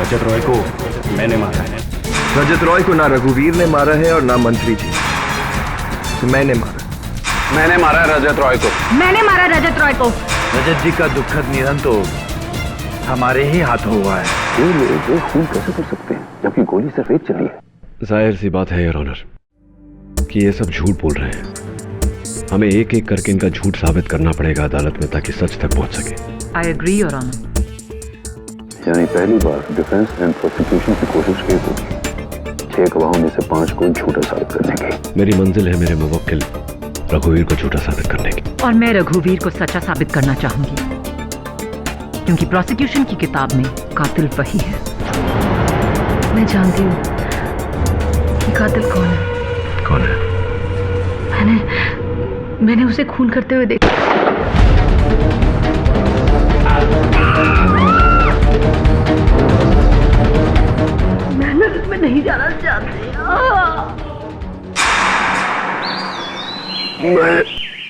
रजत रॉय को मैंने मारा है। रजत रॉय को ना रघुवीर ने मारा है और ना मंत्री जी, तो मैंने मारा। मैंने मारा है रजत रॉय को। मैंने मारा रजत रॉय को। रजत जी का दुखद निधन तो हमारे ही हाथों हुआ है। ये लोग खून कैसे कर सकते हैं जबकि गोली सिर्फ एक चली है? जाहिर सी बात है योर ऑनर कि ये सब झूठ बोल रहे हैं। हमें एक एक करके इनका झूठ साबित करना पड़ेगा अदालत में ताकि सच तक पहुंच सके। I agree your honour. यानी पहली बार डिफेंस एंड प्रोसिक्यूशन की कोशिश की तो 6 गवाहों में से 5 को झूठा साबित करने की। मेरी मंजिल है मेरे मुवक्किल रघुवीर को झूठा साबित करने की। और मैं रघुवीर को सच्चा साबित करना चाहूंगी, क्योंकि प्रोसिक्यूशन की किताब में कातिल वही है। मैं जानती हूँ कि कातिल कौन है। कौन है? मैंने उसे खून करते हुए देखा। मैं नरक में नहीं जाना चाहती। मैं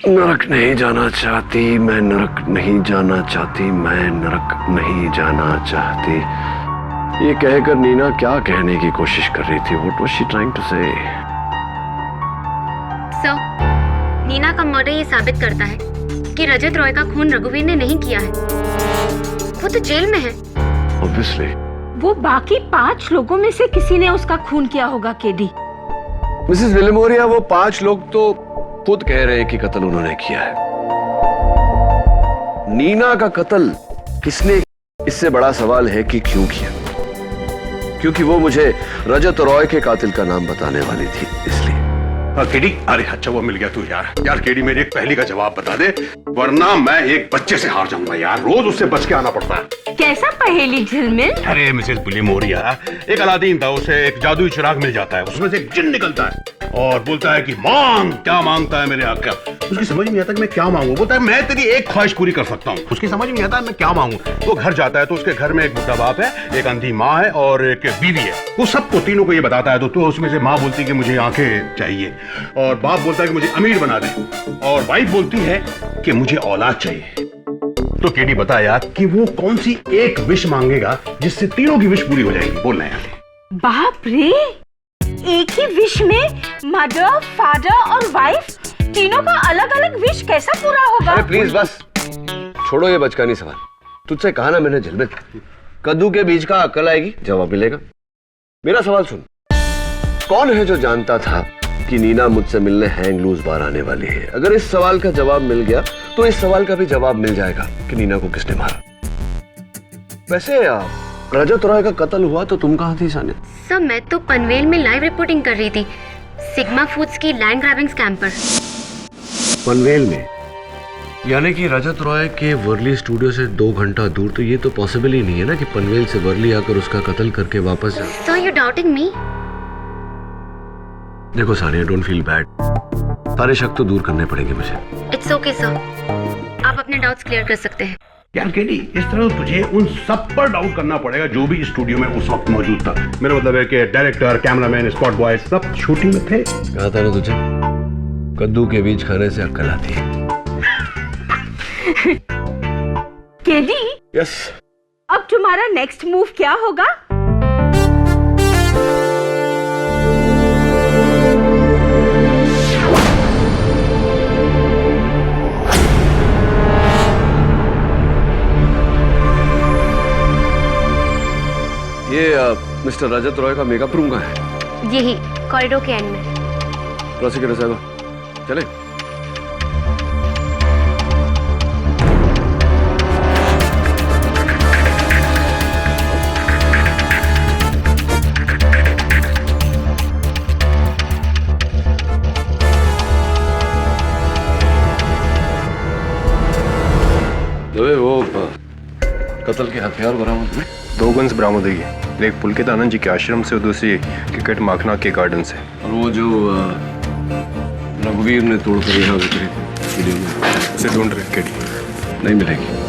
नरक नहीं जाना चाहती, मैं नरक नहीं जाना चाहती, मैं नरक नहीं जाना चाहती। ये कहकर नीना क्या कहने की कोशिश कर रही थी? What was she trying to say? Sir, Neena का मर्डर ये साबित करता है कि रजत रॉय का खून रघुवीर ने नहीं किया है। वो तो जेल में है। Obviously. वो बाकी 5 लोगों में से किसी ने उसका खून किया होगा केडी। मिसेस विलिमोरिया, वो 5 लोग तो खुद कह रहे हैं कि कत्ल उन्होंने किया है। नीना का कत्ल किसने, इससे बड़ा सवाल है कि क्यों किया, क्योंकि वो मुझे रजत रॉय के कातिल का नाम बताने वाली थी, इसलिए। केडी, अरे अच्छा वो मिल गया तू यार केडी मेरी एक पहेली का जवाब बता दे, वरना मैं एक बच्चे से हार जाऊंगा यार। रोज उससे बच के आना पड़ता है। कैसा पहेली झिलमिल? अरे मिसेस विलिमोरिया, एक अलादीन था, उसे एक जादुई चिराग मिल जाता है, उसमें से एक जिन निकलता है और बोलता है कि मांग। क्या मांगता है मेरे आका? उसकी समझ नहीं आता कि मैं क्या मांगू। बोलता है मैं तेरी एक ख्वाहिश पूरी कर सकता हूँ। उसकी समझ नहीं आता मैं क्या मांगू। वो घर जाता है तो उसके घर में एक बुढ़ा बाप है, एक अंधी माँ है और एक बीवी है। वो सबको तीनों को ये बताता है तो उसमें से माँ बोलती है कि मुझे आंखें चाहिए, और बाप बोलता है कि मुझे अमीर बना दे, और वाइफ बोलती है कि मुझे औलाद चाहिए। तो केडी बता यार कि वो कौन सी एक विश मांगेगा जिससे तीनों की विश पूरी हो जाएगी? बोलना यार। बाप रे, एक ही विश में मदर, फादर और वाइफ तीनों का अलग अलग विश कैसा पूरा होगा? अरे प्लीज बस छोड़ो ये बचकानी सवाल। तुझसे कहा ना मैंने झिलमिल, कद्दू के बीज का अक्ल आएगी, जवाब मिलेगा। मेरा सवाल सुन, कौन है जो जानता था कि नीना मुझसे मिलने हैंग लूज बार आने वाली है? अगर इस सवाल का जवाब मिल गया तो इस सवाल का भी जवाब मिल जाएगा कि नीना को किसने मारा। वैसे रजत रॉय का कत्ल हुआ तो तुम कहाँ थी सानिया? सर, मैं तो पनवेल में लाइव रिपोर्टिंग कर रही थी, सिग्मा फूड्स की लैंड ग्रैबिंग स्कैम पर। पनवेल में? यानी कि रजत रॉय के वर्ली स्टूडियो से 2 घंटा दूर, तो ये तो पॉसिबल ही नहीं है ना कि पनवेल से वर्ली आकर उसका कत्ल करके वापस जा। सर, यू डाउटिंग मी? देखो सानिया, डोंट फील बैड, सारे शक तो दूर करने पड़ेंगे मुझे। इट्स ओके सर, आप अपने डाउट्स क्लियर कर सकते हैं। यार केडी, इस तरह तुझे उन सब पर डाउट करना पड़ेगा जो भी स्टूडियो में उस वक्त मौजूद था। मेरा मतलब है कि डायरेक्टर, कैमरामैन, स्पॉट बॉय सब शूटिंग में थे। कहा था ना तुझे, कद्दू के बीज खाने से अक्ल आती है। केडी, यस, अब तुम्हारा नेक्स्ट मूव क्या होगा? ये मिस्टर रजत रॉय का मेकअप रूम का है? यही कॉरिडोर के एंड में। प्रोसिक्यूटर साहब चले। वो कत्ल के हथियार बरामद हुए? 2 गन्स बरामद हुई है, एक पुलकित आनंद जी के आश्रम से और दूसरी क्रिकेट माखना के गार्डन से। और वो जो रघुवीर ने तोड़कर यहाँ बिखरी थी वीडियो में, उसे ढूंढ रहे केडी। नहीं मिलेगी।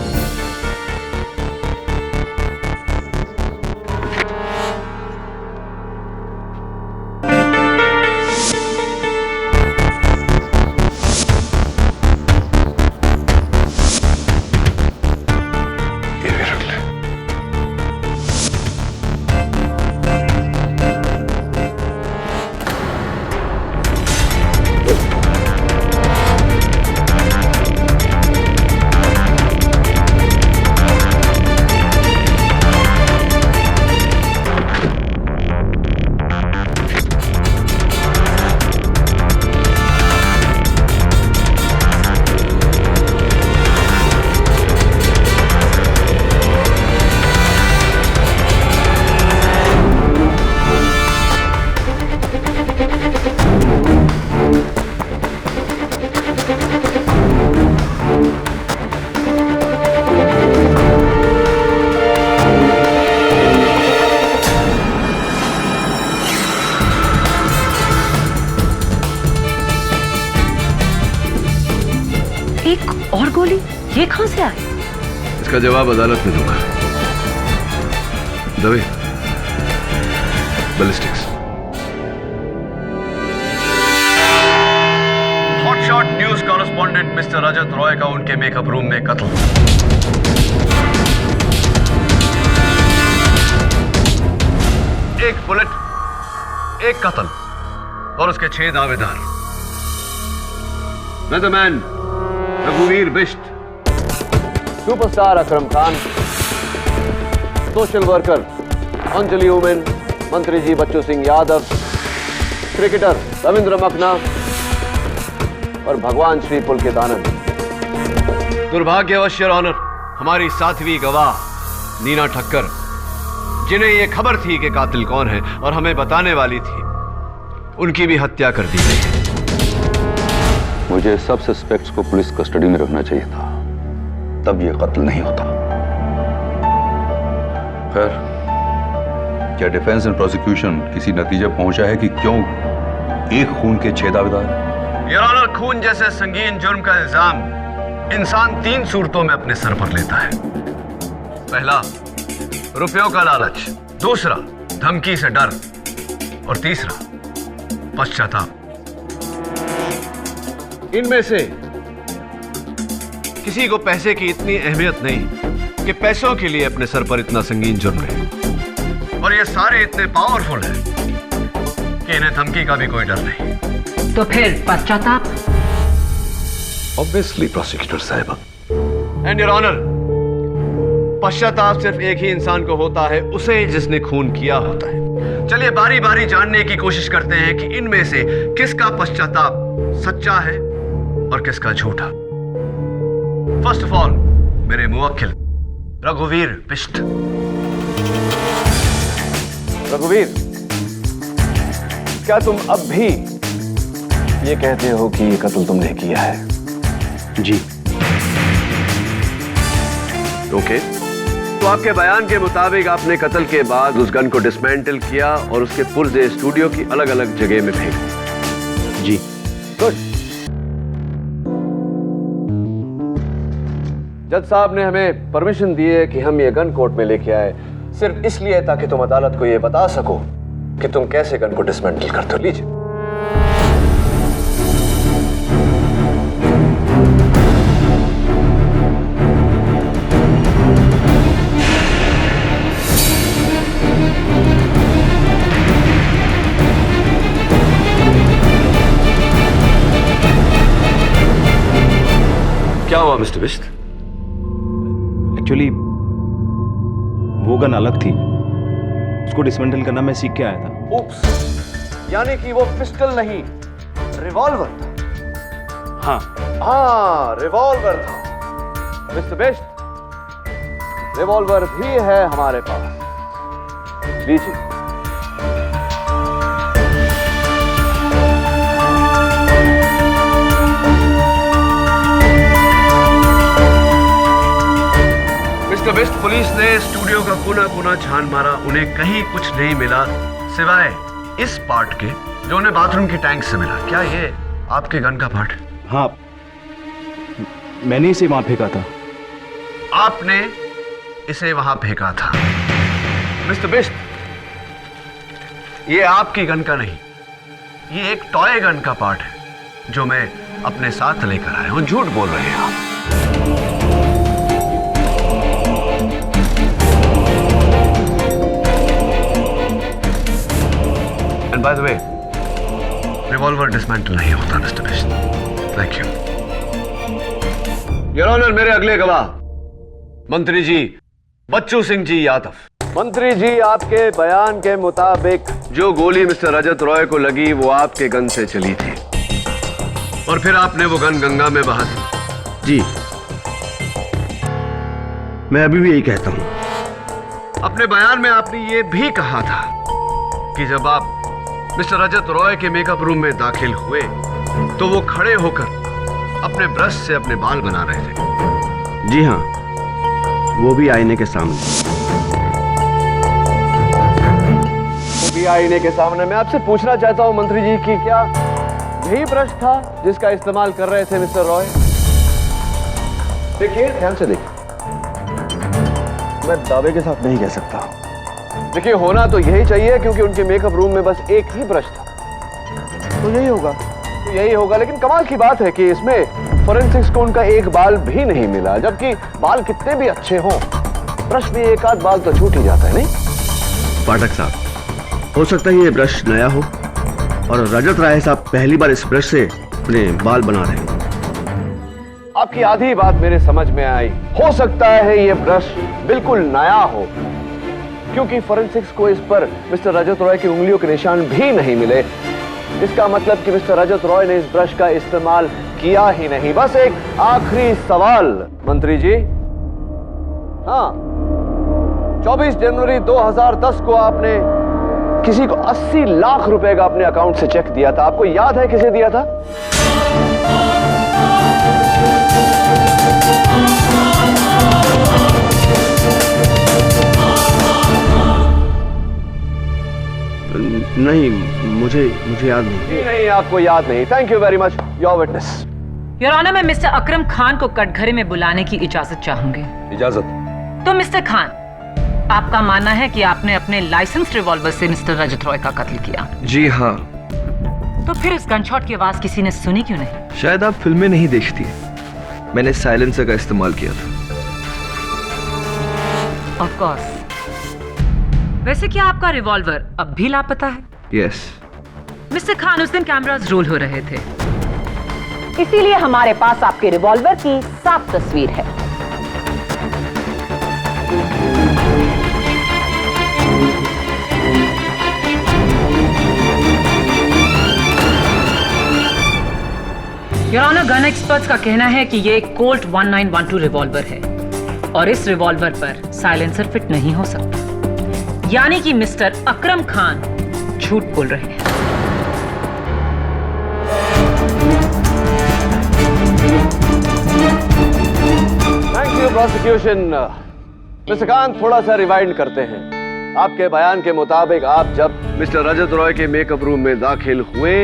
कहां से आए? इसका जवाब अदालत में दूंगा। Dave, ballistics. Hotshot news correspondent mister Rajat Roy का उनके मेकअप रूम में कत्ल। एक बुलेट, एक कत्ल और उसके 6 दावेदार। वेदरमैन रघुवीर Bisht, superstar Akram Khan, social worker Anjali Umen, मंत्री जी बच्चू सिंह यादव, क्रिकेटर रविंद्र मखना और भगवान श्री पुलकित आनंद। दुर्भाग्यवश योर ऑनर, हमारी 7वीं गवाह नीना ठक्कर, जिन्हें यह खबर थी कि कातिल कौन है और हमें बताने वाली थी, उनकी भी हत्या कर दी गई है। मुझे सब सस्पेक्ट्स को पुलिस कस्टडी में रखना चाहिए था, तब यह कत्ल नहीं होता। खैर, क्या डिफेंस एंड प्रोसिक्यूशन किसी नतीजे पहुंचा है कि क्यों एक खून के 6 दावेदार? योर ऑनर, खून जैसे संगीन जुर्म का इल्जाम इंसान 3 सूरतों में अपने सर पर लेता है। पहला, रुपयों का लालच, दूसरा धमकी से डर और तीसरा पश्चाताप। इनमें से किसी को पैसे की इतनी अहमियत नहीं कि पैसों के लिए अपने सर पर इतना संगीन जुर्म ले, और ये सारे इतने पावरफुल हैं कि इन्हें धमकी का भी कोई डर नहीं। तो फिर पश्चाताप? ऑब्वियसली प्रोसिक्यूटर साहिबा। एंड योर ऑनर, पश्चाताप सिर्फ एक ही इंसान को होता है, उसे जिसने खून किया होता है। चलिए बारी बारी जानने की कोशिश करते हैं कि इनमें से किसका पश्चाताप सच्चा है और किसका झूठा। फर्स्ट ऑफ ऑल, मेरे मुवक्किल रघुवीर बिष्ट। रघुवीर, क्या तुम अब भी ये कहते हो कि ये कत्ल तुमने किया है? जी। ओके, तो आपके बयान के मुताबिक आपने कत्ल के बाद उस गन को डिसमेंटल किया और उसके पुर्जे स्टूडियो की अलग अलग जगह में फेंक दिए। जी। गुड। जज साहब ने हमें परमिशन दी है कि हम ये गन कोर्ट में लेके आए, सिर्फ इसलिए ताकि तुम अदालत को ये बता सको कि तुम कैसे गन को डिसमेंटल करते हो। लीजिए। क्या हुआ मिस्टर बिष्ट? एक्चुअली वो गन अलग थी, उसको डिसमेंटल करना मैं सीख के आया था। उप्स, यानी कि वो पिस्टल नहीं, रिवॉल्वर था। हाँ, रिवॉल्वर था। मिस्टर बिष्ट, रिवॉल्वर भी है हमारे पास, लीजिए। मिस्टर बिष्ट, पुलिस ने स्टूडियो का पुनः छान मारा, उन्हें कहीं कुछ नहीं मिला सिवाय इस पार्ट के जो उन्हें बाथरूम की टैंक से मिला। क्या ये आपके गन का पार्ट है? हाँ, मैंने इसे वहां फेंका था। आपने इसे वहां फेंका था? मिस्टर बिष्ट, ये आपकी गन का नहीं, ये एक टॉय गन का पार्ट है जो मैं अपने साथ लेकर आया हूं। झूठ बोल रहे हैं आप। And by the way, revolver dismantle नहीं होता mister Bisht. Thank you. Your honour, मेरे अगले गवाह मंत्री जी बच्चू सिंह जी यादव। मंत्री जी, आपके बयान के मुताबिक जो गोली मिस्टर रजत रॉय को लगी वो आपके गन से चली थी और फिर आपने वो गन गंगा में बहा दी। जी, मैं अभी भी यही कहता हूं। अपने बयान में आपने ये भी कहा था कि जब आप मिस्टर रजत रॉय के मेकअप रूम में दाखिल हुए तो वो खड़े होकर अपने ब्रश से अपने बाल बना रहे थे। जी हाँ, वो भी आईने के सामने। वो भी आईने के सामने। मैं आपसे पूछना चाहता हूं मंत्री जी कि क्या यही ब्रश था जिसका इस्तेमाल कर रहे थे मिस्टर रॉय? देखिए, ध्यान से देखिए। मैं दावे के साथ नहीं कह सकता। देखिए, होना तो यही चाहिए क्योंकि उनके मेकअप रूम में बस एक ही ब्रश था। तो यही होगा। तो यही होगा, लेकिन कमाल की बात है कि इसमें फोरेंसिक्स को उनका एक बाल भी नहीं मिला, जबकि बाल कितने भी अच्छे हों, ब्रश में एक आध बाल तो छूट ही जाता है, नहीं? पाठक साहब, हो सकता है ये ब्रश नया हो और रजत राय साहब पहली बार इस ब्रश से अपने बाल बना रहे हैं। आपकी आधी बात मेरे समझ में आई। हो सकता है ये ब्रश बिल्कुल नया हो, क्योंकि फोरेंसिक्स को इस पर मिस्टर रजत रॉय की उंगलियों के निशान भी नहीं मिले। इसका मतलब कि मिस्टर रजत रॉय ने इस ब्रश का इस्तेमाल किया ही नहीं। बस एक आखिरी सवाल मंत्री जी। हाँ, 24 जनवरी 2010 को आपने किसी को 80 लाख रुपए का अपने अकाउंट से चेक दिया था। आपको याद है किसे दिया था? नहीं, मुझे याद नहीं। नहीं, आपको याद नहीं। Thank you very much. Your witness. Your honour, मैं मिस्टर अकरम खान को कटघरे में बुलाने की इजाजत चाहूंगी। इजाजत? तो मिस्टर खान, आपका मानना है कि आपने अपने लाइसेंस रिवॉल्वर से मिस्टर रजत रॉय का कत्ल किया? जी हाँ। तो फिर इस गनशॉट की आवाज किसी ने सुनी क्यों नहीं? शायद आप फिल्में नहीं देखती। मैंने साइलेंसर का इस्तेमाल किया था। Of course. वैसे क्या आपका रिवॉल्वर अब भी लापता है? यस। मिस्टर खान, उस दिन कैमरास रोल हो रहे थे, इसीलिए हमारे पास आपके रिवॉल्वर की साफ तस्वीर है। योर ऑनर, गन एक्सपर्ट्स का कहना है कि ये एक कोल्ट 1912 रिवॉल्वर है और इस रिवॉल्वर पर साइलेंसर फिट नहीं हो सकता, यानी कि मिस्टर अकरम खान झूठ बोल रहे हैं। Thank you prosecution. Mister Khan, थोड़ा सा रिवाइंड करते हैं। आपके बयान के मुताबिक आप जब मिस्टर रजत रॉय के मेकअप रूम में दाखिल हुए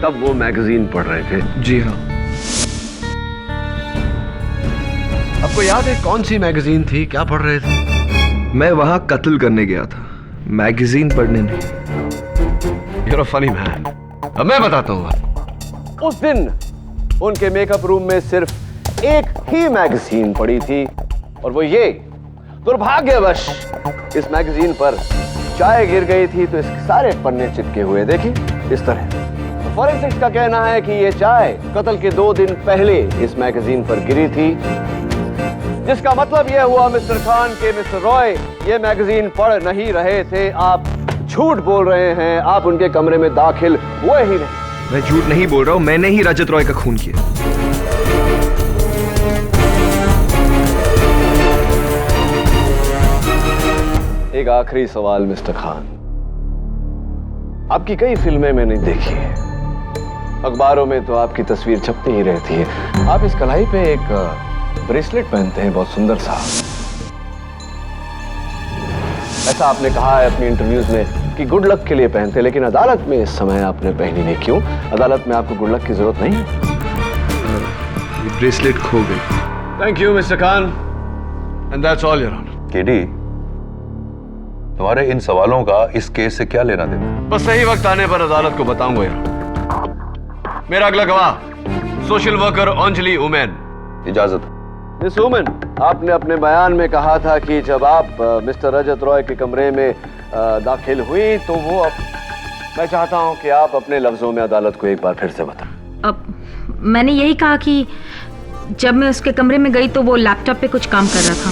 तब वो मैगजीन पढ़ रहे थे? जी हाँ। आपको याद है कौन सी मैगजीन थी? क्या पढ़ रहे थे? मैं वहां कत्ल करने गया था, मैगजीन पढ़ने नहीं। You're a funny man। अब मैं बताता हूँ। उस दिन उनके मेकअप रूम में सिर्फ एक ही मैगजीन पड़ी थी और वो ये, दुर्भाग्यवश इस मैगजीन पर चाय गिर गई थी तो इसके सारे पन्ने चिपके हुए, देखिए इस तरह। फोरेंसिक्स का कहना है कि ये चाय कत्ल के 2 दिन पहले इस मैगजीन पर गिरी थी, जिसका मतलब यह हुआ मिस्टर खान के मिस्टर रॉय ये मैगजीन पढ़ नहीं रहे थे। आप झूठ बोल रहे हैं, आप उनके कमरे में दाखिल हुए ही नहीं। मैं झूठ नहीं बोल रहा हूं, मैंने ही रजत रॉय का खून किया। एक आखिरी सवाल मिस्टर खान, आपकी कई फिल्में मैंने देखी है, अखबारों में तो आपकी तस्वीर छपती ही रहती है। आप इस कलाई पे एक ब्रेसलेट पहनते हैं, बहुत सुंदर सा। ऐसा आपने कहा है अपनी इंटरव्यूज में कि गुड लक के लिए पहनते, लेकिन अदालत में इस समय आपने पहनी नहीं। क्यों? अदालत में आपको गुड लक की जरूरत नहीं है। ये ब्रेसलेट खो गई। Thank you mister Khan, and that's all your honour. KD, तुम्हारे इन सवालों का इस केस से क्या लेना देना? बस सही वक्त आने पर अदालत को बताऊंगा यार। मेरा अगला गवाह सोशल वर्कर अंजलि उमेन। इजाजत। मिस उमेन, आपने अपने बयान में कहा था कि जब आप मिस्टर रजत रॉय के कमरे में दाखिल हुई तो वो मैं चाहता हूं कि आप अपने लफ्जों में अदालत को एक बार फिर से बताएं। अब मैंने यही कहा कि जब मैं उसके कमरे में गई तो वो लैपटॉप पे कुछ काम कर रहा था।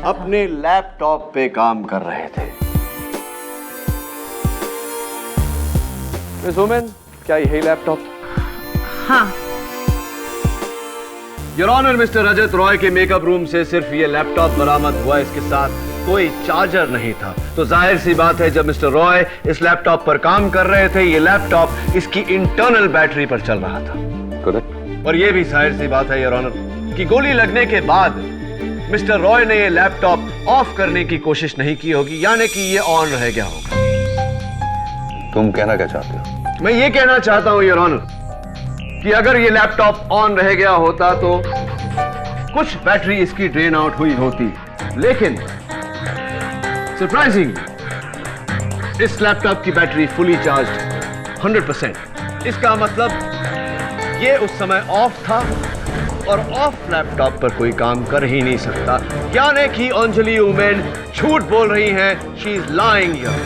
अपने लैपटॉप पे काम कर रहे थे। मिस उमेन, क्या यही लैपटॉप? हाँ। Your honour, mister Rajat Roy के मेकअप रूम से सिर्फ ये लैपटॉप बरामद हुआ, इसके साथ कोई चार्जर नहीं था। तो जाहिर सी बात है जब मिस्टर रॉय इस लैपटॉप पर काम कर रहे थे ये लैपटॉप इसकी इंटरनल बैटरी पर चल रहा था। करेक्ट। और ये भी जाहिर सी बात है योर ऑनर कि गोली लगने के बाद मिस्टर रॉय ने ये लैपटॉप ऑफ करने की कोशिश नहीं की होगी, यानी कि ये ऑन रह गया होगा। तुम कहना क्या चाहते हो? मैं ये कहना चाहता हूं योर ऑनर कि अगर ये लैपटॉप ऑन रह गया होता तो कुछ बैटरी इसकी ड्रेन आउट हुई होती, लेकिन सरप्राइजिंग इस लैपटॉप की बैटरी फुली चार्ज 100%। इसका मतलब ये उस समय ऑफ था और ऑफ लैपटॉप पर कोई काम कर ही नहीं सकता, यानी कि अंजलि उमेन झूठ बोल रही हैं। She is lying here.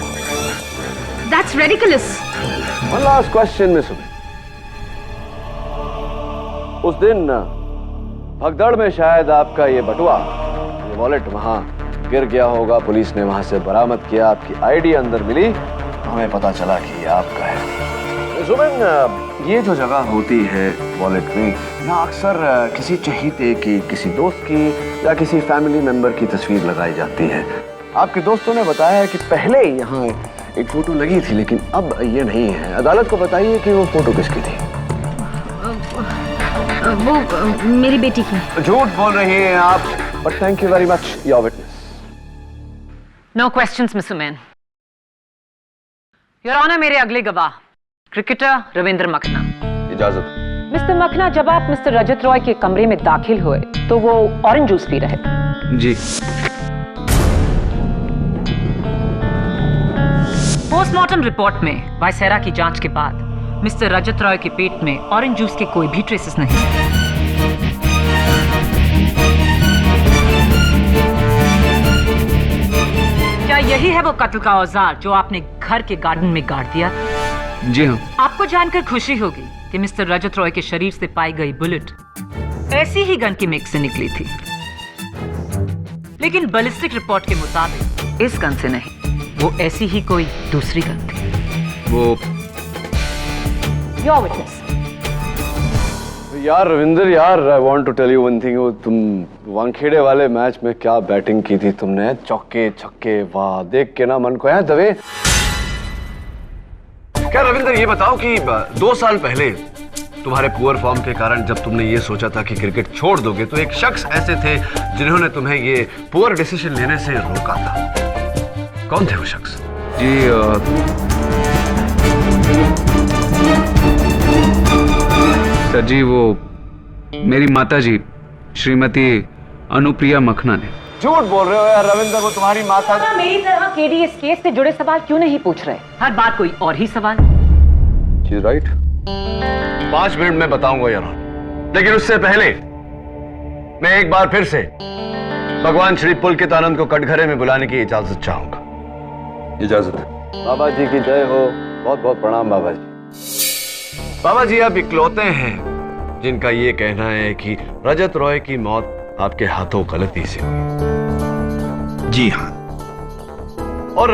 That's ridiculous. One last question, miss women. उस दिन भगदड़ में शायद आपका ये बटुआ, ये वॉलेट वहां गिर गया होगा, पुलिस ने वहां से बरामद किया, आपकी आईडी अंदर मिली, हमें पता चला कि ये आपका है। मिस उमेन, ये जो जगह होती है वॉलेट में, यहाँ अक्सर किसी चहीते की, किसी दोस्त की या किसी फैमिली मेंबर की तस्वीर लगाई जाती है। आपके दोस्तों ने बताया कि पहले यहाँ एक फोटो लगी थी, लेकिन अब ये नहीं है। अदालत को बताइए कि वो फोटो किसकी थी? वो मेरी बेटी की। झूठ बोल रही हैं आप, but thank you very much your witness. No questions miss Umen. Your honour, मेरे अगले गवाह क्रिकेटर रविंद्र मखना। इजाजत। मिस्टर मखना, जब आप मिस्टर रजत रॉय के कमरे में दाखिल हुए तो वो ऑरेंज जूस पी रहे। जी। पोस्टमार्टम रिपोर्ट में वायसेरा की जांच के बाद मिस्टर रजत रॉय के पेट में ऑरेंज जूस के कोई भी ट्रेसेस नहीं। क्या यही है वो कत्ल का औजार जो आपने घर के गार्डन में गाड़ दिया? जी हाँ। आपको जानकर खुशी होगी कि मिस्टर रजत रॉय के शरीर से पाई गई बुलेट ऐसी ही गन की मेक से निकली थी, लेकिन बैलिस्टिक रिपोर्ट के मुताबिक इस गन से नहीं, वो ऐसी ही कोई दूसरी गन थी। वो योर विटनेस। यार रविंदर यार, I want to tell you one thing. वो तुम वानखेड़े वाले मैच में क्या बैटिंग की थी तुमने, चौके छक्के, वाह, देख के ना मन को है दबे। क्या रविंदर, ये बताओ कि 2 साल पहले तुम्हारे पुअर फॉर्म के कारण जब तुमने ये सोचा था कि क्रिकेट छोड़ दोगे, तो एक शख्स ऐसे थे जिन्होंने तुम्हें ये पुअर डिसीजन लेने से रोका था। कौन थे वो शख्स? जी सर जी, वो मेरी माता जी श्रीमती अनुप्रिया मखना ने। झूठ बोल रहे हो यार रविंदर, वो तुम्हारी माता। मेरी तरह केडी इस केस से जुड़े सवाल क्यों नहीं पूछ रहे? हर बात कोई और ही सवाल। She's right. 5 मिनट में बताऊंगा यार, लेकिन उससे पहले मैं एक बार फिर से भगवान श्री पुलकितानंद को कटघरे में बुलाने की इजाजत चाहूंगा। इजाजत। बाबा जी की जय हो। बहुत बहुत प्रणाम बाबा जी। बाबा जी आप इकलौते हैं जिनका ये कहना है कि रजत रॉय की मौत आपके हाथों गलती से हुई। जी हाँ। और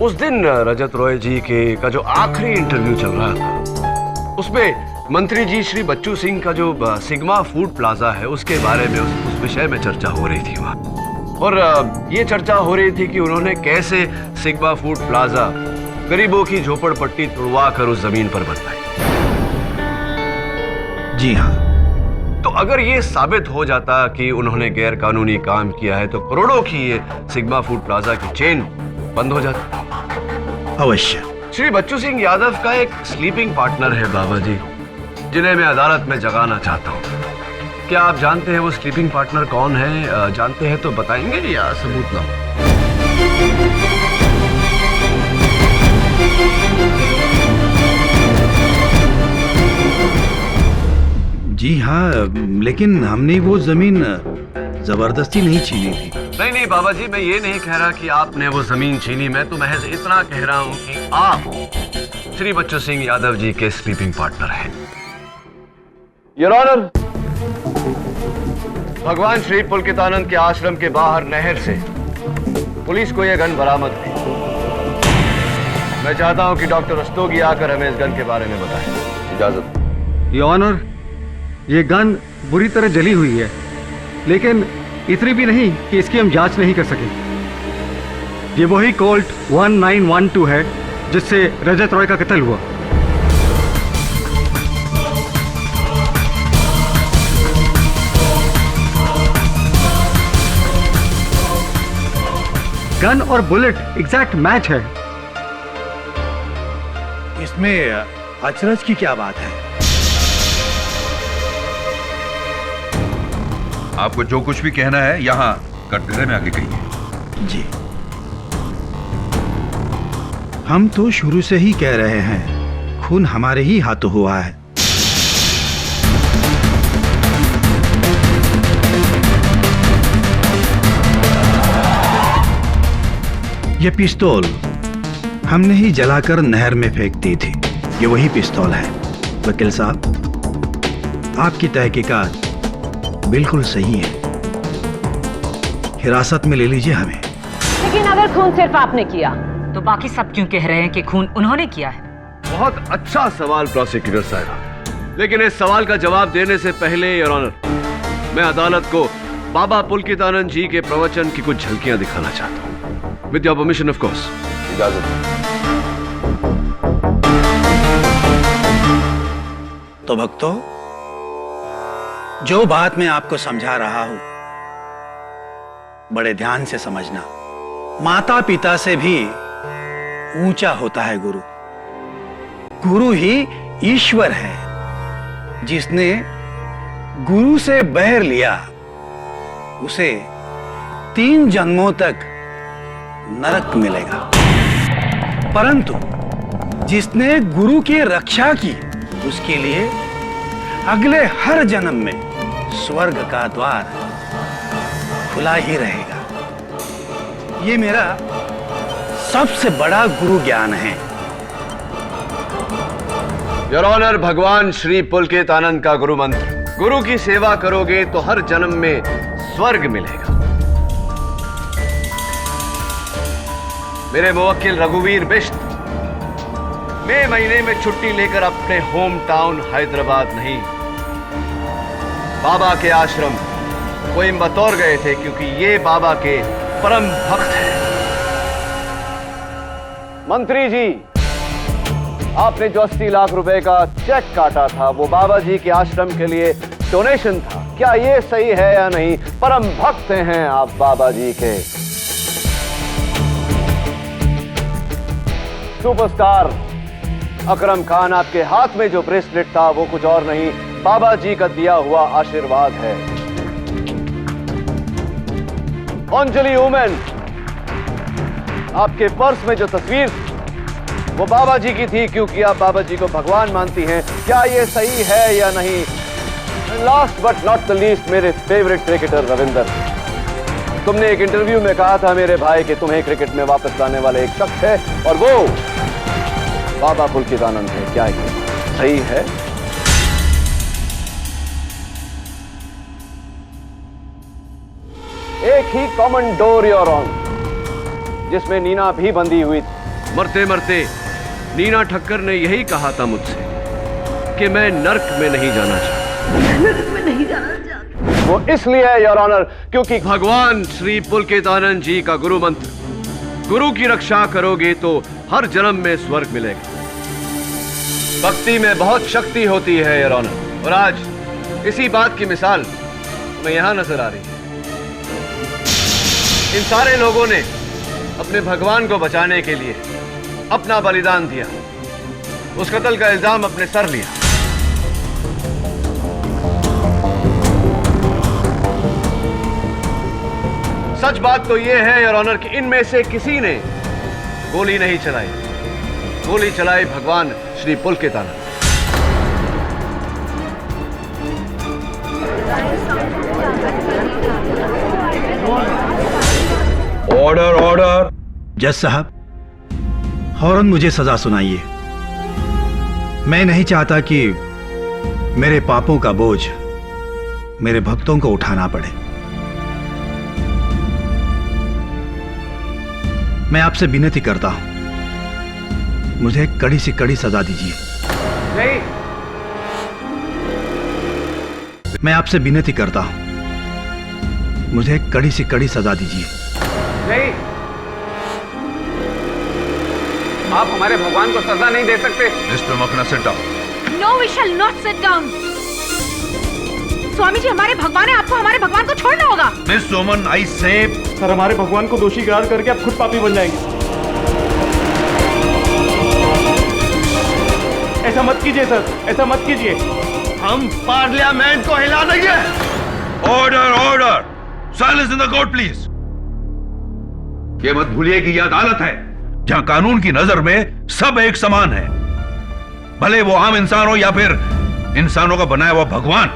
उस दिन रजत रॉय जी का जो आखिरी इंटरव्यू चल रहा था, उसमें मंत्री जी श्री बच्चू सिंह का जो सिग्मा फूड प्लाजा है उसके बारे में उस विषय में चर्चा हो रही थी वहां। और ये चर्चा हो रही थी कि उन्होंने कैसे सिग्मा फूड प्लाजा गरीबों की झोपड़पट्टी तुड़वा कर उस जमीन पर बनवाई। जी हाँ। तो अगर ये साबित हो जाता कि उन्होंने गैर कानूनी काम किया है, तो करोड़ों की ये सिग्मा फूड प्लाजा की चेन बंद हो जाती। अवश्य। श्री बच्चू सिंह यादव का एक स्लीपिंग पार्टनर है बाबा जी, जिन्हें मैं अदालत में जगाना चाहता हूँ। क्या आप जानते हैं वो स्लीपिंग पार्टनर कौन है? जानते हैं तो बताएंगे या सबूत लाओ? जी हाँ, लेकिन हमने वो जमीन जबरदस्ती नहीं छीनी थी। नहीं बाबा जी, मैं ये नहीं कह रहा कि आपने वो जमीन छीनी। मैं तो महज इतना कह रहा हूँ कि आप श्री बच्चू सिंह यादव जी के स्लीपिंग पार्टनर हैं। योर ऑनर, भगवान श्री पुलकितानंद के आश्रम के बाहर नहर से पुलिस को यह गन बरामद हुई। मैं चाहता हूं कि डॉक्टर रस्तोगी आकर हमें इस गन के बारे में बताएं। इजाजत। योर ऑनर, ये गन बुरी तरह जली हुई है, लेकिन इतनी भी नहीं कि इसकी हम जांच नहीं कर सके। ये वही कोल्ट 1912 है जिससे रजत रॉय का कत्ल हुआ। गन और बुलेट एग्जैक्ट मैच है। इसमें अचरज की क्या बात है? आपको जो कुछ भी कहना है यहाँ कटघरे में आके कहिए। जी, हम तो शुरू से ही कह रहे हैं खून हमारे ही हाथों हुआ है। ये पिस्तौल हमने ही जलाकर नहर में फेंक दी थी। ये वही पिस्तौल है। वकील साहब, आपकी तहकीकात बिल्कुल सही है। हिरासत में ले लीजिए हमें। लेकिन अगर खून सिर्फ आपने किया तो बाकी सब क्यों कह रहे हैं कि खून उन्होंने किया है? बहुत अच्छा सवाल प्रोसिक्यूटर साहब, लेकिन इस सवाल का जवाब देने से पहले योर ऑनर, मैं अदालत को बाबा पुलकितानंद जी के प्रवचन की कुछ झलकियां दिखाना चाहता हूं। With your permission of course. इजाजत। तो भक्तों, जो बात मैं आपको समझा रहा हूं बड़े ध्यान से समझना। माता पिता से भी ऊंचा होता है गुरु। गुरु ही ईश्वर है। जिसने गुरु से बैर लिया उसे 3 जन्मों तक नरक मिलेगा, परंतु जिसने गुरु की रक्षा की उसके लिए अगले हर जन्म में स्वर्ग का द्वार खुला ही रहेगा। ये मेरा सबसे बड़ा गुरु ज्ञान है। योर ऑनर, भगवान श्री पुलकितानंद का गुरु मंत्र, गुरु की सेवा करोगे तो हर जन्म में स्वर्ग मिलेगा। मेरे मुवक्किल रघुवीर बिष्ट मई महीने में छुट्टी लेकर अपने होम टाउन हैदराबाद नहीं, बाबा के आश्रम कोयम्बतौर गए थे, क्योंकि ये बाबा के परम भक्त हैं। मंत्री जी, आपने जो 80 लाख रुपए का चेक काटा था वो बाबा जी के आश्रम के लिए डोनेशन था। क्या ये सही है या नहीं? परम भक्त हैं आप बाबा जी के। सुपरस्टार अकरम खान, आपके हाथ में जो ब्रेसलेट था वो कुछ और नहीं, बाबा जी का दिया हुआ आशीर्वाद है। अंजलि वुमेन, आपके पर्स में जो तस्वीर वो बाबा जी की थी, क्योंकि आप बाबा जी को भगवान मानती हैं। क्या ये सही है या नहीं? Last but not the least, मेरे फेवरेट क्रिकेटर रविंदर, तुमने एक इंटरव्यू में कहा था मेरे भाई कि तुम्हें क्रिकेट में वापस लाने वाले एक शख्स है और वो बाबा पुलकितानंद है। क्या ये सही है? एक ही कॉमन डोर योर ऑनर, जिसमें नीना भी बंधी हुई थी। मरते मरते नीना ठक्कर ने यही कहा था मुझसे कि मैं नर्क में नहीं जाना चाहता। नर्क में नहीं जाना चाहता। वो इसलिए है योर ऑनर क्योंकि भगवान श्री पुलकितानंद जी का गुरु मंत्र, गुरु की रक्षा करोगे तो हर जन्म में स्वर्ग मिलेगा। भक्ति में बहुत शक्ति होती है योर ऑनर, और आज इसी बात की मिसाल हमें यहां नजर आ रही है। इन सारे लोगों ने अपने भगवान को बचाने के लिए अपना बलिदान दिया, उस कत्ल का इल्जाम अपने सर लिया। सच बात तो यह है योर ऑनर कि इनमें से किसी ने गोली नहीं चलाई, गोली चलाई भगवान श्री पुलकितानंद। Order order. जज साहब, फौरन मुझे सजा सुनाइए। मैं नहीं चाहता कि मेरे पापों का बोझ मेरे भक्तों को उठाना पड़े। मैं आपसे विनती करता हूं, मुझे कड़ी से कड़ी सजा दीजिए। नहीं, मैं आपसे विनती करता हूं, मुझे कड़ी से कड़ी सजा दीजिए। नहीं, आप हमारे भगवान को सजा नहीं दे सकते। Mister Makhna, sit down. No, we shall not sit down. Swami ji हमारे भगवान है, आपको हमारे भगवान को छोड़ना होगा। मिस सोमन, आई से सर, हमारे भगवान को दोषी करार करके आप खुद पापी बन जाएंगे। ऐसा मत कीजिए सर, ऐसा मत कीजिए। हम पार्लियामेंट को हिला देंगे। Order order. Order! Silence in the court please. ये मत भूलिए कि यह अदालत है जहां कानून की नजर में सब एक समान है, भले वो आम इंसान हो या फिर इंसानों का बनाया हुआ भगवान।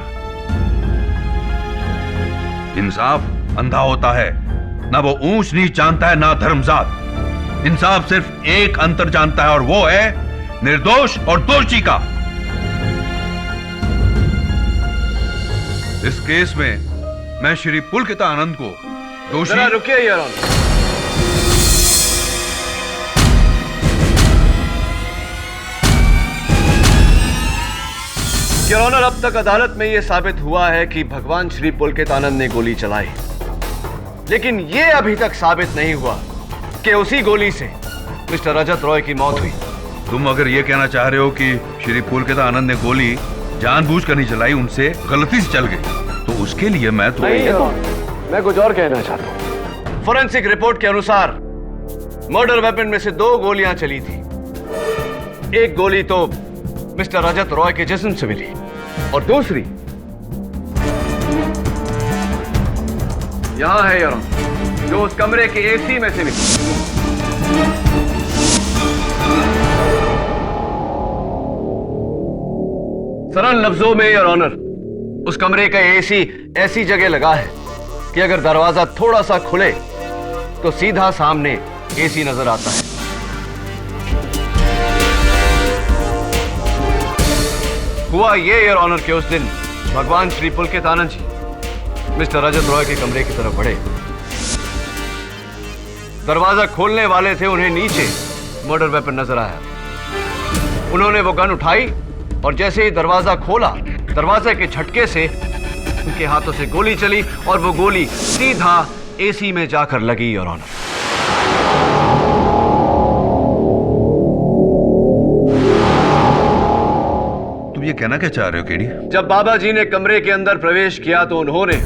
इंसाफ अंधा होता है, ना वो ऊंच नीच जानता है ना धर्मजात। इंसाफ सिर्फ एक अंतर जानता है और वो है निर्दोष और दोषी का। इस केस में मैं श्री पुलकित आनंद को दोषी। जरा रुकिए योर ऑनर। योर ऑनर, अब तक अदालत में यह साबित हुआ है कि भगवान श्री पुलकित आनंद ने गोली चलाई, लेकिन यह अभी तक साबित नहीं हुआ कि उसी गोली से मिस्टर रजत रॉय की मौत हुई। तुम अगर यह कहना चाह रहे हो कि श्री पुलकित आनंद ने गोली जानबूझकर नहीं चलाई, उनसे गलती से चल गई, तो उसके लिए मैं तो मैं कुछ और कहना चाहता हूं। फोरेंसिक रिपोर्ट के अनुसार मर्डर वेपन में से 2 गोलियां चली थी। एक गोली तो मिस्टर रजत रॉय के जिस्म से मिली और दूसरी यहां है योर ऑनर, जो उस कमरे के एसी में से मिली। सरल लफ्जों में योर ऑनर, उस कमरे का एसी ऐसी जगह लगा है कि अगर दरवाजा थोड़ा सा खुले तो सीधा सामने एसी नजर आता है। हुआ ये योर ऑनर कि उस दिन भगवान श्री पुलकित आनंद जी मिस्टर रजत रॉय के कमरे की तरफ बढ़े। दरवाजा खोलने वाले थे, उन्हें नीचे मर्डर वेपन नजर आया। उन्होंने वो गन उठाई और जैसे ही दरवाजा खोला, दरवाजे के झटके से उनके हाथों से गोली चली और वो गोली सीधा एसी में जाकर लगी योर ऑनर। तुम ये कहना क्या चाह रहे हो केडी? जब बाबा जी ने कमरे के अंदर प्रवेश किया तो उन्होंने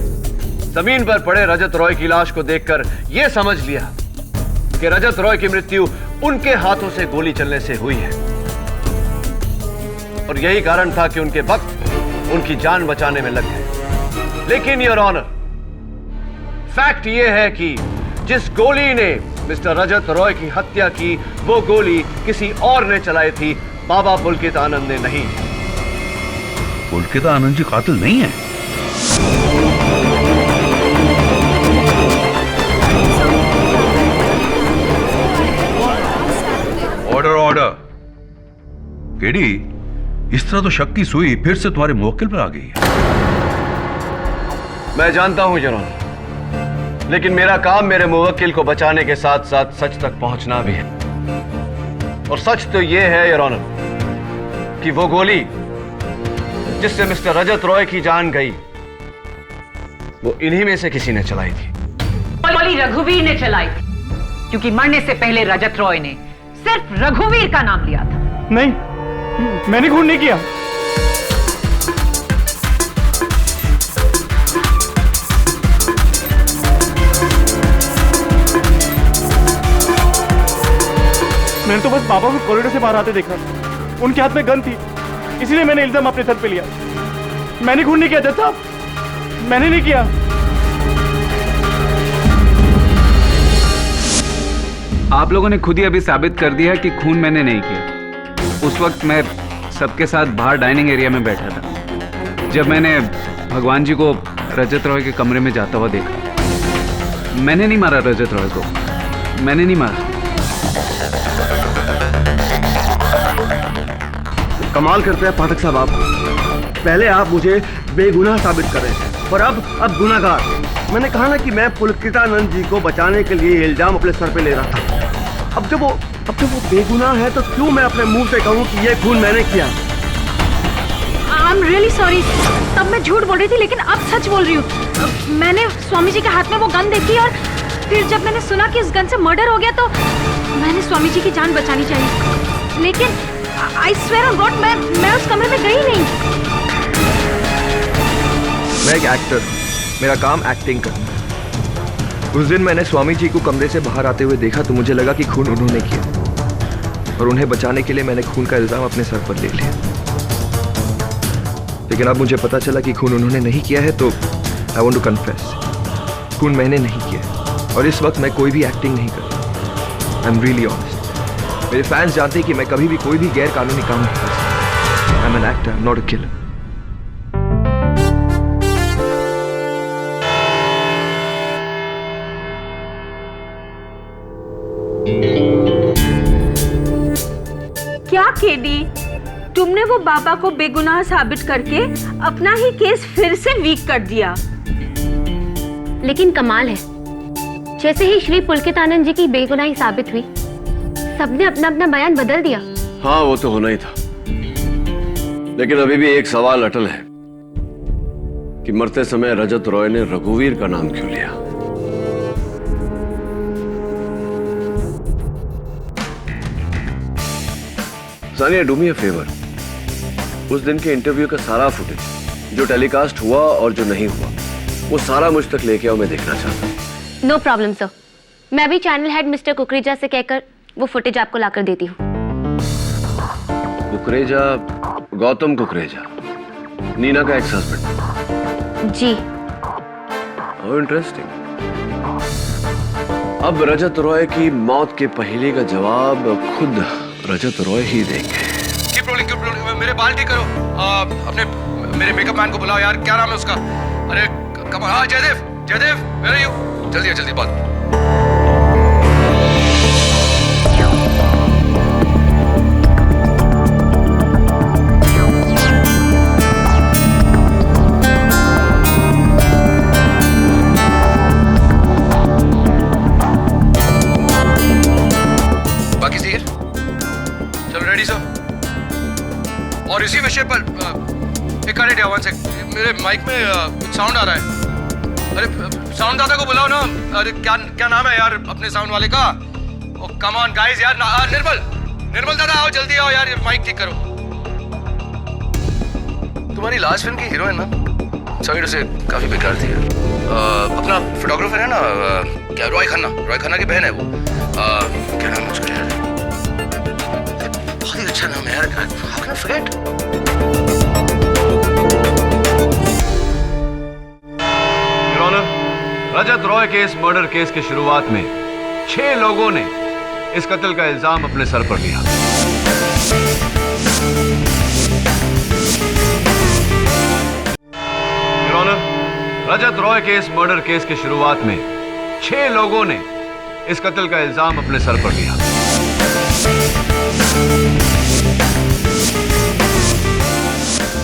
जमीन पर पड़े रजत रॉय की लाश को देखकर यह समझ लिया कि रजत रॉय की मृत्यु उनके हाथों से गोली चलने से हुई है, और यही कारण था कि उनके वक्त उनकी जान बचाने में लग गए। लेकिन योर ऑनर, फैक्ट यह है कि जिस गोली ने मिस्टर रजत रॉय की हत्या की, वो गोली किसी और ने चलाई थी, बाबा पुलकित आनंद ने नहीं। पुलकित आनंद जी कातिल नहीं है। Order order. केडी, इस तरह तो शक की सुई फिर से तुम्हारे मुवक्किल पर आ गई है। मैं जानता हूं योर ऑनर, लेकिन मेरा काम मेरे मुवक्किल को बचाने के साथ साथ सच तक पहुंचना भी है। और सच तो यह है योर ऑनर कि वो गोली जिससे मिस्टर रजत रॉय की जान गई, वो इन्हीं में से किसी ने चलाई थी। गोली रघुवीर ने चलाई थी, क्योंकि मरने से पहले रजत रॉय ने सिर्फ रघुवीर का नाम लिया था। नहीं, मैंने खून नहीं किया। मैंने तो बस बाबा को कॉरिडोर से बाहर आते देखा, उनके हाथ में गन थी, इसीलिए मैंने इल्जाम अपने सर पे लिया। मैंने खून नहीं किया जज साहब, मैंने नहीं किया। आप लोगों ने खुद ही अभी साबित कर दिया कि खून मैंने नहीं किया। उस वक्त मैं सबके साथ बाहर डाइनिंग एरिया में बैठा था जब मैंने भगवान जी को रजत रॉय के कमरे में जाता हुआ देखा। मैंने नहीं मारा रजत रॉय को, मैंने नहीं मारा। कमाल करते हैं पाठक साहब आप। पहले आप मुझे बेगुनाह साबित कर रहे थे और अब गुनाहगार। मैंने कहा ना कि मैं पुलकितानंद जी को बचाने के लिए इल्जाम अपने सर पे ले रहा था। अब जब वो बेगुनाह है तो क्यों मैं अपने मुंह से कहूं कि ये खून मैंने किया? I am really sorry. तब मैं झूठ बोल रही थी, लेकिन अब सच बोल रही हूँ। मैंने स्वामी जी के हाथ में वो गन देखी और फिर जब मैंने सुना कि इस गन से मर्डर हो गया तो मैंने स्वामी जी की जान बचानी चाहिए। लेकिन आई स्वेयर ऑन गॉड मैं उस कमरे में गई नहीं। मैं एक एक्टर, मेरा काम एक्टिंग करना। उस दिन मैंने स्वामी जी को कमरे से बाहर आते हुए देखा तो मुझे लगा कि खून उन्होंने किया और उन्हें बचाने के लिए मैंने खून का इल्जाम अपने सर पर ले लिया। लेकिन अब मुझे पता चला कि खून उन्होंने नहीं किया है, तो आई वांट टू कन्फेस, खून मैंने नहीं किया और इस वक्त मैं कोई भी एक्टिंग नहीं कर रहा। I am really honest. मेरे फैंस जानते हैं कि मैं कभी भी कोई भी गैर कानूनी काम नहीं कर सकता। I am an actor, not a killer. क्या केडी, तुमने वो बाबा को बेगुनाह साबित करके अपना ही केस फिर से वीक कर दिया। लेकिन कमाल है, जैसे ही श्री पुलकित आनंद जी की बेगुनाही साबित हुई, सबने अपना अपना बयान बदल दिया। हाँ, वो तो होना ही था, लेकिन अभी भी एक सवाल अटल है कि मरते समय रजत रॉय ने रघुवीर का नाम क्यों लिया? Sania, do me a favour, उस दिन के इंटरव्यू का सारा फुटेज जो टेलीकास्ट हुआ और जो नहीं हुआ, वो सारा मुझ तक लेके आओ, मैं देखना चाहता हूँ। नो प्रॉब्लम सर, मैं भी चैनल हेड मिस्टर कुकरेजा से कहकर वो फुटेज आपको लाकर देती हूँ। कुकरेजा, गौतम कुकरेजा, नीना का एक्स हस्बैंड? जी। How interesting. अब रजत रॉय की मौत के पहले का जवाब खुद रजत रॉय ही देंगे। कीप रोलिंग, मेरे बाल ठीक करो। अपने मेरे मेकअप मैन को बुलाओ यार, क्या नाम है उसका? अरे कम, हाँ Jaidev, Jaidev, where are you? जल्दी जल्दी बात। बाकी सही है? चलो रेडी सर। और इसी विषय पर एक मिनट या 1 सेकंड, मेरे माइक में कुछ साउंड आ रहा है। अरे साउंड दादा को बुलाओ ना। अरे क्या नाम है यार अपने साउंड वाले का? ओ कम ऑन गाइस यार, निर्मल दादा आओ, जल्दी आओ यार, माइक ठीक करो। तुम्हारी लास्ट फिल्म की हीरोइन ना, सॉरी टू से, काफी बेकार थी यार। अपना फोटोग्राफर है ना, क्या रॉय खन्ना की बहन है वो। क्या नाम है उसका यार? बहुत ही अच्छा नाम है यार, how can I forget? Your honour, Rajat Roy के इस मर्डर केस की शुरुआत में 6 लोगों ने इस कत्ल का इल्जाम अपने सर पर लिया। योर ऑनर, रजत रॉय के इस मर्डर केस की शुरुआत में 6 लोगों ने इस कत्ल का इल्जाम अपने सर पर लिया।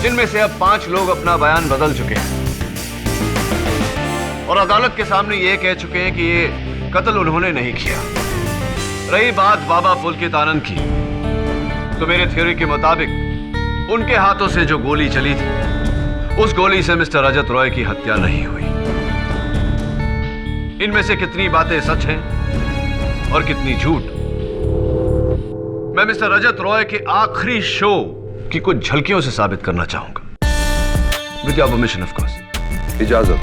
जिनमें से अब 5 लोग अपना बयान बदल चुके हैं और अदालत के सामने ये कह चुके हैं कि ये कत्ल उन्होंने नहीं किया। रही बात बाबा पुलकित आनंद की, तो मेरे थ्योरी के मुताबिक उनके हाथों से जो गोली चली थी, उस गोली से मिस्टर रजत रॉय की हत्या नहीं हुई। इनमें से कितनी बातें सच हैं और कितनी झूठ, मैं मिस्टर रजत रॉय के आखिरी शो की कुछ झलकियों से साबित करना चाहूंगा। With your permission of course. इजाजत।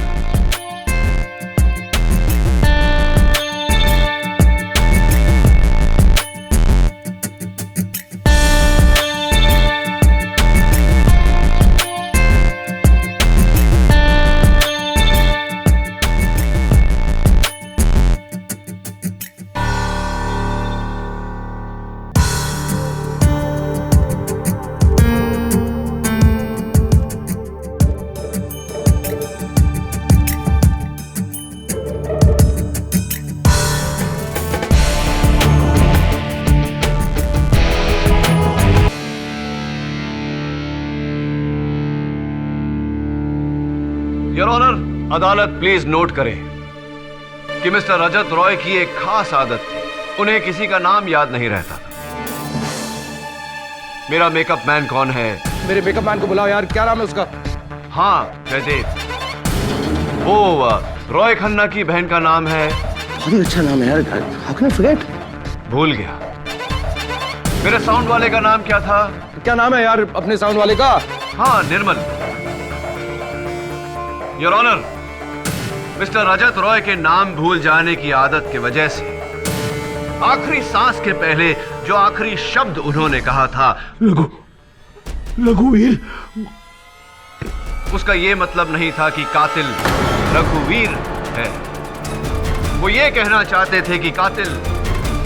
योर ऑनर, अदालत प्लीज नोट करें कि मिस्टर रजत रॉय की एक खास आदत थी, उन्हें किसी का नाम याद नहीं रहता था। मेरा मेकअप मैन कौन है? मेरे मेकअप मैन को बुलाओ यार, क्या नाम है उसका? हाँ जयदेव। वो रॉय खन्ना की बहन का नाम है? बहुत ही अच्छा नाम है यार, हाउ कैन आई फॉरगेट? भूल गया। मेरे साउंड वाले का नाम क्या था? क्या नाम है यार अपने साउंड वाले का? हाँ, निर्मल। Your honour, mister Rajat Roy के नाम भूल जाने की आदत की वजह से आखिरी सांस के पहले जो आखिरी शब्द उन्होंने कहा था, रघुवीर, उसका यह मतलब नहीं था कि कातिल रघुवीर है। वो ये कहना चाहते थे कि कातिल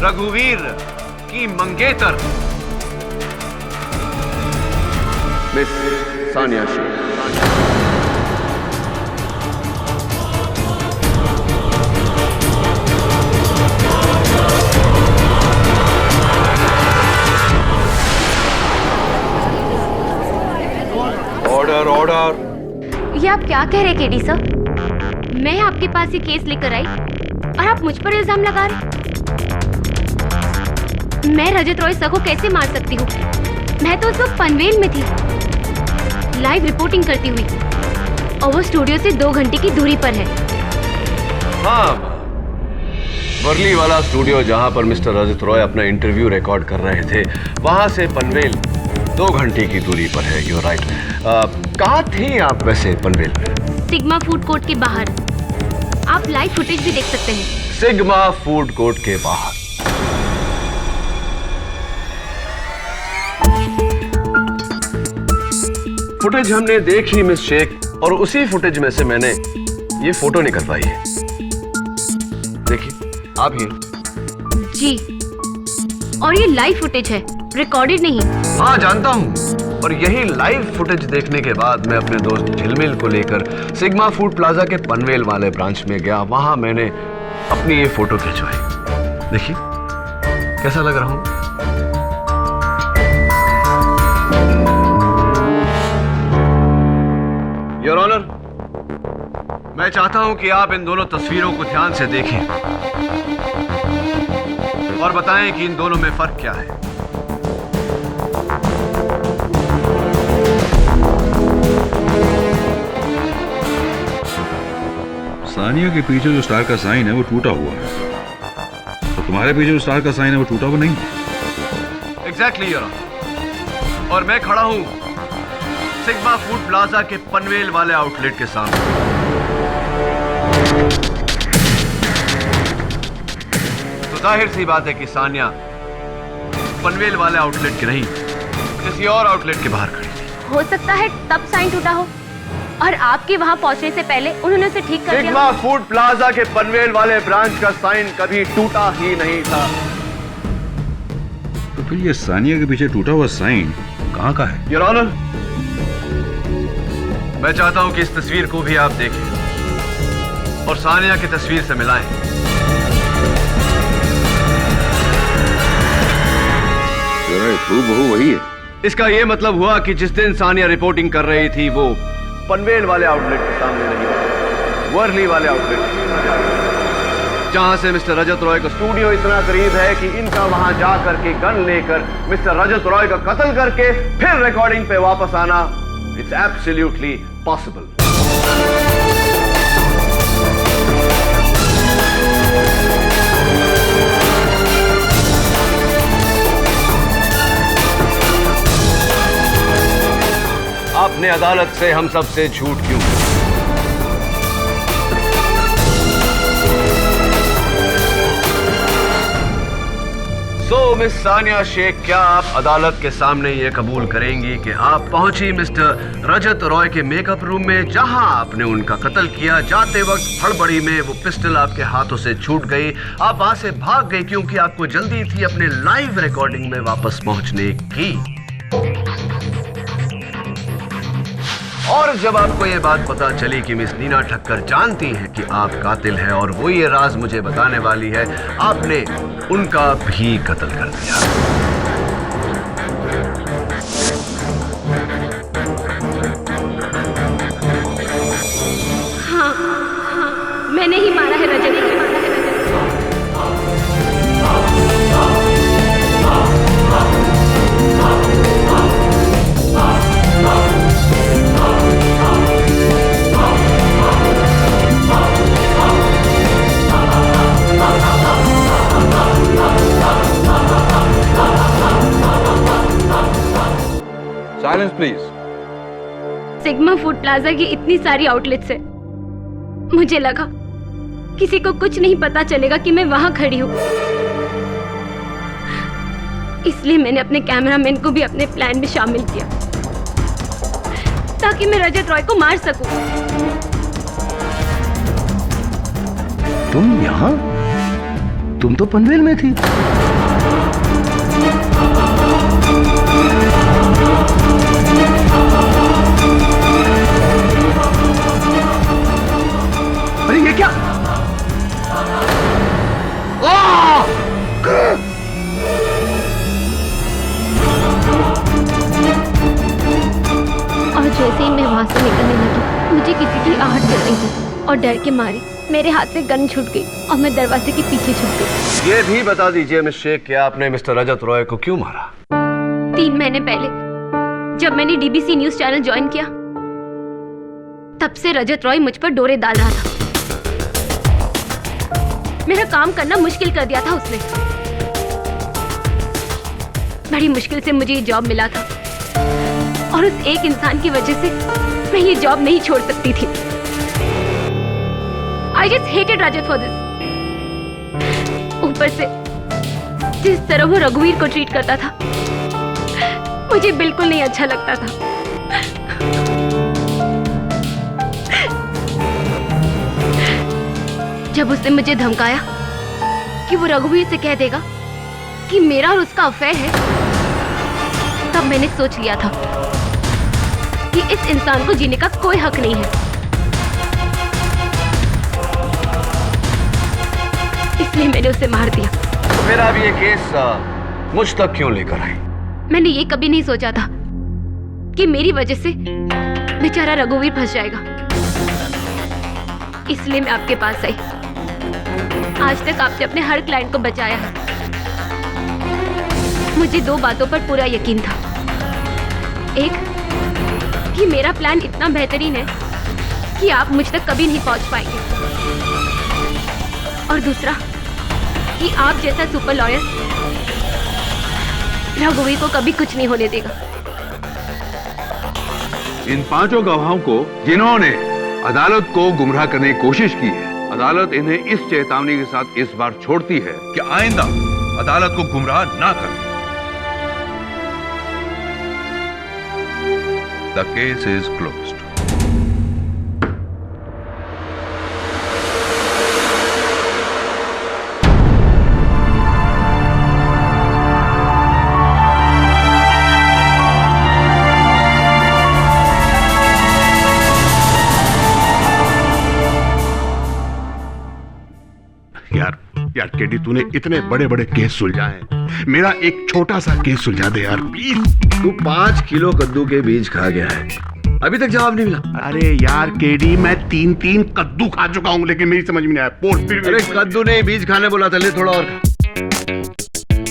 रघुवीर की मंगेतर miss Sania Shaikh. Order order. ये आप क्या कह रहे केडी सर? मैं आपके पास ये केस लेकर आई और आप मुझ पर इल्जाम लगा रहे? मैं रजत रॉय सर को कैसे मार सकती हूँ? मैं तो उस वक्त पनवेल में थी, लाइव रिपोर्टिंग करती हुई, और वो स्टूडियो से 2 घंटे की दूरी पर है। हाँ, वर्ली वाला स्टूडियो जहां पर मिस्टर रजत रॉय अपना इंटरव्यू रिकॉर्ड कर रहे थे, वहां से पनवेल 2 घंटे की दूरी पर है। You right. कहाँ थी आप वैसे पनवेल में? सिग्मा फूड कोर्ट के बाहर। आप लाइव फुटेज भी देख सकते हैं। सिग्मा फूड कोर्ट के बाहर। फुटेज हमने देखी मिस शेख, और उसी फुटेज में से मैंने ये फोटो निकलवाई है। देखिए आप ही। जी, और ये लाइव फुटेज है, रिकॉर्डेड नहीं। हाँ जानता हूँ, और यही लाइव फुटेज देखने के बाद मैं अपने दोस्त झिलमिल को लेकर सिग्मा फूड प्लाजा के पनवेल वाले ब्रांच में गया। वहां मैंने अपनी ये फोटो खिंचवाई। देखिए कैसा लग रहा हूं। योर ऑनर, मैं चाहता हूं कि आप इन दोनों तस्वीरों को ध्यान से देखें और बताएं कि इन दोनों में फर्क क्या है। सानिया के पीछे जो स्टार का साइन है वो टूटा हुआ है, तो तुम्हारे पीछे जो स्टार का साइन है वो टूटा हुआ नहीं है। एग्जैक्टली योर ऑनर, और मैं खड़ा हूं सिग्मा फूड प्लाजा के पनवेल वाले आउटलेट के सामने। तो जाहिर सी बात है कि सानिया पनवेल वाले आउटलेट के नहीं, किसी और आउटलेट के बाहर खड़ी थी। हो सकता है तब साइन टूटा हो और आपके वहां पहुंचने से पहले उन्होंने उसे ठीक कर दिया। सिग्मा फूड प्लाजा के पनवेल वाले ब्रांच का साइन कभी टूटा ही नहीं था। तो फिर ये सानिया के पीछे टूटा हुआ साइन कहाँ का है? योर ऑनर, मैं चाहता हूं कि इस तस्वीर को भी आप देखें और सानिया की तस्वीर से मिलाएं। हूबहू वही है। इसका यह मतलब हुआ कि जिस दिन सानिया रिपोर्टिंग कर रही थी वो पनवेल वाले आउटलेट के सामने नहीं, वर्ली वाले आउटलेट, जहां से मिस्टर रजत रॉय का स्टूडियो इतना करीब है कि इनका वहां जा करके गन लेकर मिस्टर रजत रॉय का कत्ल करके फिर रिकॉर्डिंग पे वापस आना, इट्स एब्सोल्युटली पॉसिबल। आपने अदालत से हम सबसे झूठ क्यों? सो मिस सानिया शेख, क्या आप अदालत के सामने ये कबूल करेंगी कि आप पहुंची मिस्टर रजत रॉय के मेकअप रूम में, जहां आपने उनका कत्ल किया? जाते वक्त हड़बड़ी में वो पिस्टल आपके हाथों से छूट गई, आप वहां से भाग गई क्योंकि आपको जल्दी थी अपने लाइव रिकॉर्डिंग में वापस पहुंचने की। और जब आपको ये बात पता चली कि मिस नीना ठक्कर जानती हैं कि आप कातिल हैं और वो ये राज मुझे बताने वाली है, आपने उनका भी कत्ल कर दिया। हाँ, मैंने ही मारा है Rajat. Silence please. Sigma Food Plaza की इतनी सारी आउटलेट से मुझे लगा किसी को कुछ नहीं पता चलेगा कि मैं वहां खड़ी हूं, इसलिए मैंने अपने कैमरामैन को भी अपने प्लान में शामिल किया ताकि मैं रजत रॉय को मार सकूं। तुम यहाँ? तुम तो पनवेल में थी। अरे ये क्या? और जैसे ही मैं वहां से निकलने लगी, मुझे किसी की आहट चल रही थी और डर के मारे मेरे हाथ से गन छूट गई और मैं दरवाजे के पीछे छुप गई। ये भी बता दीजिए मिस शेख कि आपने मिस्टर रजत रॉय को क्यों मारा? 3 महीने पहले जब मैंने डीबीसी न्यूज चैनल ज्वाइन किया, तब से रजत रॉय मुझ पर डोरे डाल रहा था। मेरा काम करना मुश्किल कर दिया था उसने। बड़ी मुश्किल से मुझे ये जॉब मिला था और उस एक इंसान की वजह से मैं ये जॉब नहीं छोड़ सकती थी। I just hated Rajat for this. ऊपर से जिस तरह वो रघुवीर को ट्रीट करता था, मुझे बिल्कुल नहीं अच्छा लगता था। जब उसने मुझे धमकाया कि वो रघुवीर से कह देगा कि मेरा और उसका अफेयर है, तब मैंने सोच लिया था कि इस इंसान को जीने का कोई हक नहीं है। इसलिए मैंने उसे मार दिया। तो फिर आप ये केस मुझ तक क्यों लेकर आए? मैंने ये कभी नहीं सोचा था कि मेरी वजह से बेचारा रघुवीर फंस जाएगा। इसलिए मैं आपके पास आई। आज तक आपने अपने हर क्लाइंट को बचाया है। मुझे 2 बातों पर पूरा यकीन था। एक, कि मेरा प्लान इतना बेहतरीन है कि आप मुझ तक कभी नहीं पहुंच पाएंगे, और दूसरा कि आप जैसा सुपर लॉयर रघुवीर को कभी कुछ नहीं होने देगा। इन 5 गवाहों को जिन्होंने अदालत को गुमराह करने की कोशिश की है, अदालत इन्हें इस चेतावनी के साथ इस बार छोड़ती है कि आइंदा अदालत को गुमराह ना करें। The case is closed. यार केडी, तूने इतने बड़े बड़े केस सुलझाए, मेरा एक छोटा सा केस सुलझा दे यार प्लीज। तू 5 किलो कद्दू के बीज खा गया है, अभी तक जवाब नहीं मिला। अरे यार केडी, मैं 3 कद्दू खा चुका हूँ, लेकिन मेरी समझ में नहीं आया। अरे कद्दू नहीं, बीज खाने बोला था, ले थोड़ा और।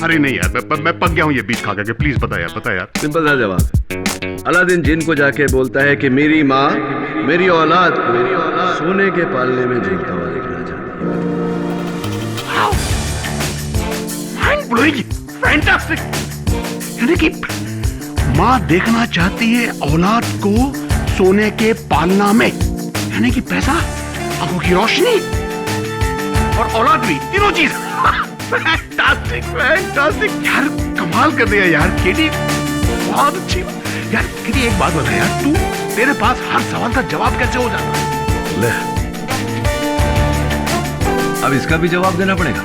अरे नहीं यार, मैं पक गया हूँ ये बीज खा करके। प्लीज बता यार। सिंपल सा जवाब। अलादीन जिन को जाके बोलता है कि मेरी माँ मेरी औलाद को सोने के पालने में झूलता हुआ देखना चाहती है। फैंटास्टिक। यानी कि माँ देखना चाहती है औलाद को सोने के पालना में, यानी कि पैसा, आंखों की रोशनी और औलाद भी, तीनों चीज। फैंटास्टिक यार, कमाल कर दिया यार केडी, बहुत अच्छी बात। यार केडी, एक बात बता यार, तेरे पास हर सवाल का जवाब कैसे हो जाता है? ले, अब इसका भी जवाब देना पड़ेगा।